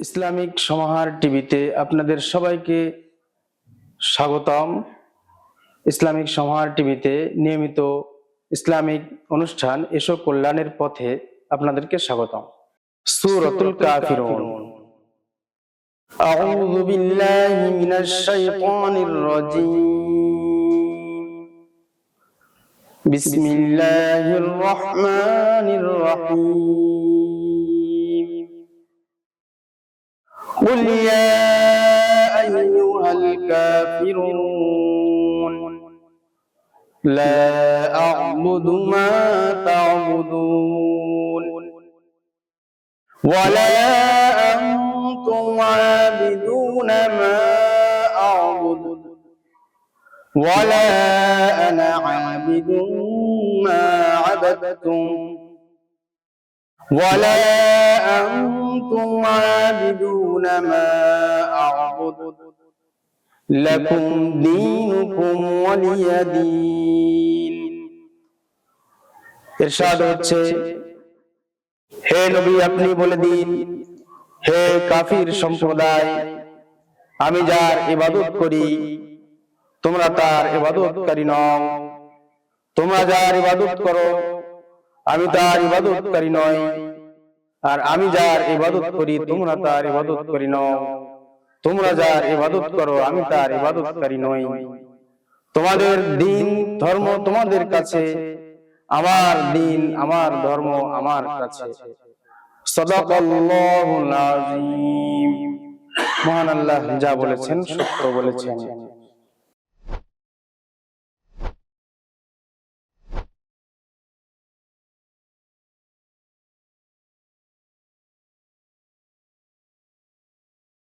Islamic সমাহার টিভিতে আপনাদের সবাইকে স্বাগতম। ইসলামিক সমাহার টিভিতে নিয়মিত ইসলামিক অনুষ্ঠান এসো কল্যাণের পথে আপনাদেরকে স্বাগতম। সূরাতুল কাফিরুন। আউযু বিল্লাহি মিনাশ শাইতানির রাজীম। বিসমিল্লাহির রহমানির রহিম। قل يا أيها الكافرون لا أعبد ما تعبدون ولا أنتم عابدون ما أعبد ولا أنا عابد ما عبدتم ولا أنتم عابدون ما أعبد لكم دينكم ولي دين। ইরশাদ হচ্ছে, হে নবী আপনি বলে দিন, হে কাফির সম্প্রদায়, আমি যার ইবাদত করি তোমরা তার ইবাদতকারী নও, তোমরা যার ইবাদত করো আমি তার ইবাদতকারী নই, আর আমি যার ইবাদত করি তোমরা তার ইবাদতকারী নও, তোমরা যার ইবাদত করো আমি তার ইবাদতকারী নই। তোমাদের দিন ধর্ম তোমাদের কাছে, আমার দিন আমার ধর্ম আমার কাছে। সাদাকাল্লাহুল আযীম। মহান আল্লাহ যা বলেছেন সত্য বলেছেন।